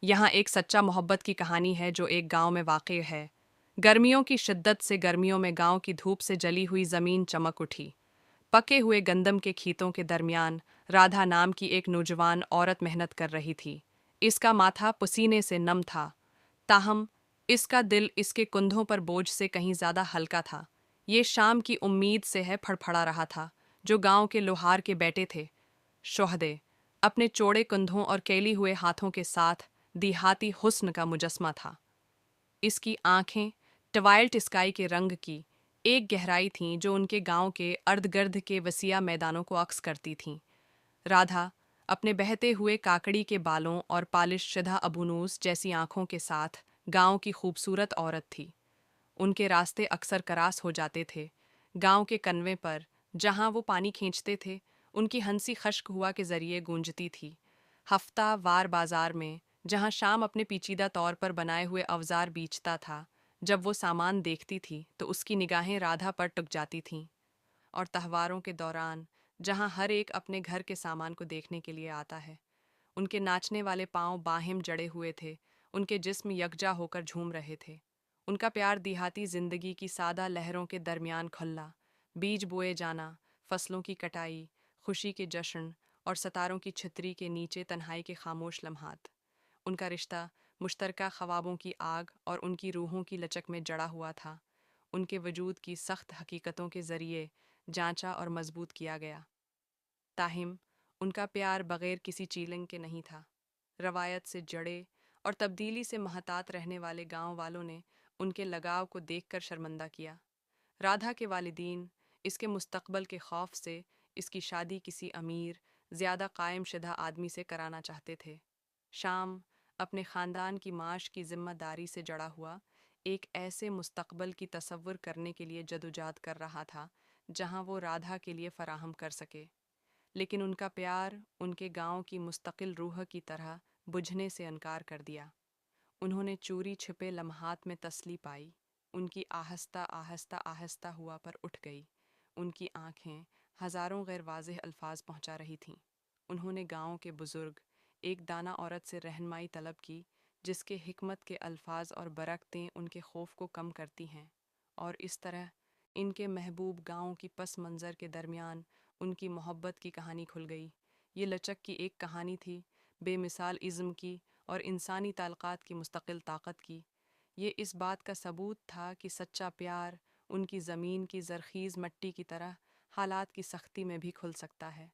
यहाँ एक सच्चा मोहब्बत की कहानी है जो एक गांव में वाक़ई है। गर्मियों की शिद्दत से गर्मियों में गांव की धूप से जली हुई ज़मीन चमक उठी। पके हुए गंदम के खेतों के दरमियान राधा नाम की एक नौजवान औरत मेहनत कर रही थी। इसका माथा पसीने से नम था, ताहम इसका दिल इसके कंधों पर बोझ से कहीं ज़्यादा हल्का था। ये शाम की उम्मीद से है फड़फड़ा रहा था, जो गांव के लोहार के बेटे थे। शोहदे अपने चौड़े कंधों और कैली हुए हाथों के साथ देहाती हुस्न का मुजस्मा था। इसकी आंखें ट्वाइल्ट स्काई के रंग की एक गहराई थीं जो उनके गांव के अर्धगर्द के वसीया मैदानों को अक्स करती थीं। राधा अपने बहते हुए काकड़ी के बालों और पालिश शुदा अबूनूस जैसी आंखों के साथ गांव की खूबसूरत औरत थी। उनके रास्ते अक्सर करास हो जाते थे। गांव के कन्वे पर जहां वो पानी खींचते थे, उनकी हंसी खश्क हुआ के जरिए गूंजती थी। हफ्ता वार बाजार में जहां शाम अपने पेचीदा तौर पर बनाए हुए अवजार बेचता था, जब वो सामान देखती थी तो उसकी निगाहें राधा पर टुक जाती थीं। और त्योहारों के दौरान जहां हर एक अपने घर के सामान को देखने के लिए आता है, उनके नाचने वाले पांव बाहिम जड़े हुए थे, उनके जिस्म यकजा होकर झूम रहे थे। उनका प्यार देहाती जिंदगी की सादा लहरों के दरमियान खुला, बीज बोए जाना, फसलों की कटाई, खुशी के जश्न और सितारों की छतरी के नीचे तन्हाई के खामोश लम्हात। उनका रिश्ता मुश्तरका ख्वाबों की आग और उनकी रूहों की लचक में जड़ा हुआ था। उनके वजूद की सख्त हकीकतों के ज़रिए जांचा और मजबूत किया गया। ताहिम उनका प्यार बग़ैर किसी चीलिंग के नहीं था। रवायत से जड़े और तब्दीली से महतात रहने वाले गांव वालों ने उनके लगाव को देखकर शर्मिंदा किया। राधा के वालिदीन इसके मुस्तकबल के खौफ से इसकी शादी किसी अमीर, ज़्यादा कायम शुदा आदमी से कराना चाहते थे। शाम अपने ख़ानदान की माश की ज़िम्मेदारी से जड़ा हुआ एक ऐसे मुस्तकबल की तसव्वुर करने के लिए जदोजहद कर रहा था जहां वो राधा के लिए फ़राहम कर सके। लेकिन उनका प्यार उनके गांव की मुस्तकिल रूह की तरह बुझने से इनकार कर दिया। उन्होंने चोरी छिपे लम्हात में तसली पाई। उनकी आहिस्ता आहिस्ता आहिस्ता हुआ पर उठ गई। उनकी आंखें हज़ारों गैर वाज़ेह अल्फाज पहुंचा रही थीं। उन्होंने गांव के बुज़ुर्ग एक दाना औरत से रहनुमाई तलब की, जिसके हिकमत के अल्फाज और बरकतें उनके खौफ को कम करती हैं। और इस तरह इनके महबूब गांव की पस मंज़र के दरमियान उनकी मोहब्बत की कहानी खुल गई। ये लचक की एक कहानी थी, बेमिसाल इज़्म की और इंसानी ताल्लुकात की मुस्तकिल ताकत की। ये इस बात का सबूत था कि सच्चा प्यार उनकी ज़मीन की ज़रख़ीज़ मट्टी की तरह हालात की सख्ती में भी खुल सकता है।